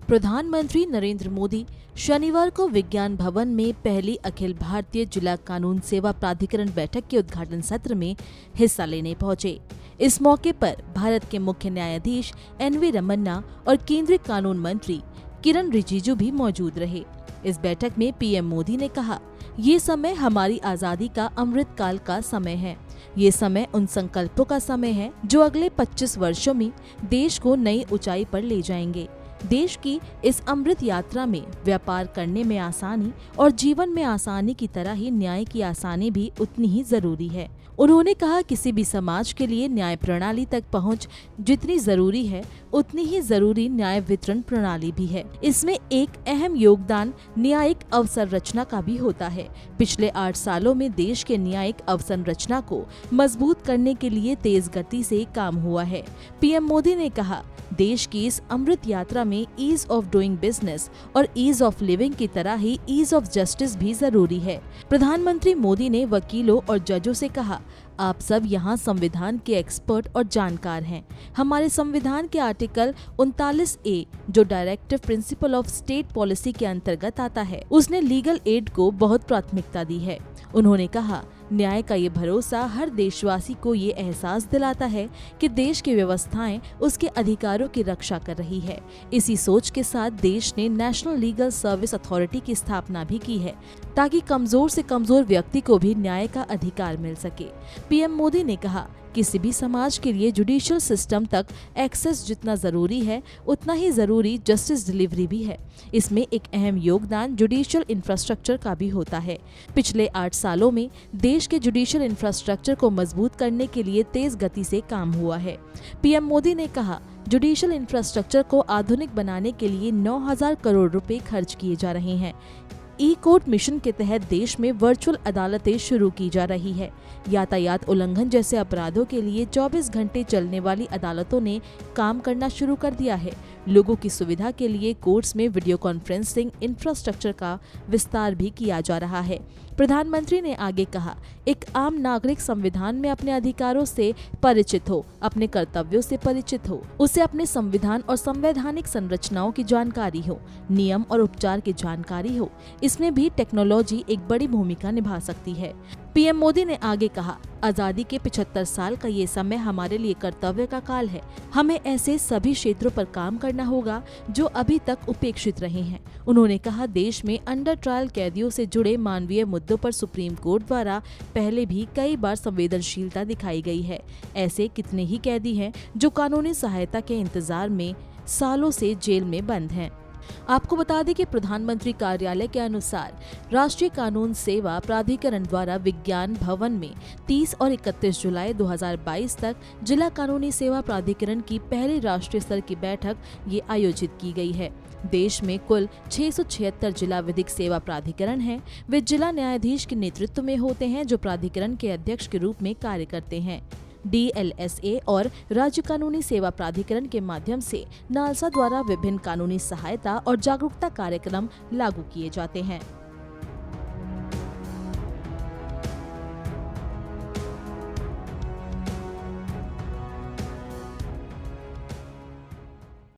प्रधानमंत्री नरेंद्र मोदी शनिवार को विज्ञान भवन में पहली अखिल भारतीय जिला कानून सेवा प्राधिकरण बैठक के उद्घाटन सत्र में हिस्सा लेने पहुंचे। इस मौके पर भारत के मुख्य न्यायाधीश एन.वी. रमन्ना और केंद्रीय कानून मंत्री किरण रिजिजू भी मौजूद रहे। इस बैठक में पीएम मोदी ने कहा, ये समय हमारी आजादी का अमृत काल का समय है। ये समय उन संकल्पों का समय है जो अगले 25 वर्षों में देश को नई ऊंचाई पर ले जाएंगे। देश की इस अमृत यात्रा में व्यापार करने में आसानी और जीवन में आसानी की तरह ही न्याय की आसानी भी उतनी ही जरूरी है। उन्होंने कहा, किसी भी समाज के लिए न्याय प्रणाली तक पहुंच जितनी जरूरी है उतनी ही जरूरी न्याय वितरण प्रणाली भी है। इसमें एक अहम योगदान न्यायिक अवसंरचना का भी होता है। पिछले 8 सालों में देश के न्यायिक अवसंरचना को मजबूत करने के लिए तेज गति से काम हुआ है। पीएम मोदी ने कहा, देश की इस अमृत यात्रा में ईज ऑफ डूइंग बिजनेस और ईज ऑफ लिविंग की तरह ही ईज ऑफ जस्टिस भी जरूरी है। प्रधानमंत्री मोदी ने वकीलों और जजों से कहा, आप सब यहाँ संविधान के एक्सपर्ट और जानकार हैं। हमारे संविधान के आर्टिकल 39A जो directive principle of state policy के अंतर्गत आता है, उसने लीगल एड को बहुत प्राथमिकता दी है। उन्होंने कहा, न्याय का ये भरोसा हर देशवासी को ये एहसास दिलाता है कि देश की व्यवस्थाएं उसके अधिकारों की रक्षा कर रही है। इसी सोच के साथ देश ने नेशनल लीगल सर्विस अथॉरिटी की स्थापना भी की है, ताकि कमजोर से कमजोर व्यक्ति को भी न्याय का अधिकार मिल सके। पीएम मोदी ने कहा, किसी भी समाज के लिए जुडिशियल सिस्टम तक एक्सेस जितना जरूरी है उतना ही जरूरी जस्टिस डिलीवरी भी है। इसमें एक अहम योगदान जुडिशियल इंफ्रास्ट्रक्चर का भी होता है। पिछले 8 सालों में देश के जुडिशियल इंफ्रास्ट्रक्चर को मजबूत करने के लिए तेज गति से काम हुआ है। पीएम मोदी ने कहा, जुडिशियल इंफ्रास्ट्रक्चर को आधुनिक बनाने के लिए 9,000 करोड़ रुपए खर्च किए जा रहे हैं। ई कोर्ट मिशन के तहत देश में वर्चुअल अदालतें शुरू की जा रही है। यातायात उल्लंघन जैसे अपराधों के लिए 24 घंटे चलने वाली अदालतों ने काम करना शुरू कर दिया है। लोगों की सुविधा के लिए कोर्ट्स में वीडियो कॉन्फ्रेंसिंग इंफ्रास्ट्रक्चर का विस्तार भी किया जा रहा है। प्रधानमंत्री ने आगे कहा, एक आम नागरिक संविधान में अपने अधिकारों से परिचित हो, अपने कर्तव्यों से परिचित हो, उसे अपने संविधान और संवैधानिक संरचनाओं की जानकारी हो, नियम और उपचार की जानकारी हो। इसमें भी टेक्नोलॉजी एक बड़ी भूमिका निभा सकती है। पीएम मोदी ने आगे कहा, आजादी के 75 साल का ये समय हमारे लिए कर्तव्य का काल है। हमें ऐसे सभी क्षेत्रों पर काम करना होगा जो अभी तक उपेक्षित रहे हैं। उन्होंने कहा, देश में अंडर ट्रायल कैदियों से जुड़े मानवीय मुद्दों पर सुप्रीम कोर्ट द्वारा पहले भी कई बार संवेदनशीलता दिखाई गई है। ऐसे कितने ही कैदी हैं जो कानूनी सहायता के इंतजार में सालों से जेल में बंद हैं। आपको बता दें कि प्रधानमंत्री कार्यालय के अनुसार राष्ट्रीय कानून सेवा प्राधिकरण द्वारा विज्ञान भवन में 30 और 31 जुलाई 2022 तक जिला कानूनी सेवा प्राधिकरण की पहली राष्ट्रीय स्तर की बैठक ये आयोजित की गई है। देश में कुल 676 जिला विधिक सेवा प्राधिकरण हैं। वे जिला न्यायाधीश के नेतृत्व में होते हैं, जो प्राधिकरण के अध्यक्ष के रूप में कार्य करते हैं। DLSA और राज्य कानूनी सेवा प्राधिकरण के माध्यम से नालसा द्वारा विभिन्न कानूनी सहायता और जागरूकता कार्यक्रम लागू किए जाते हैं।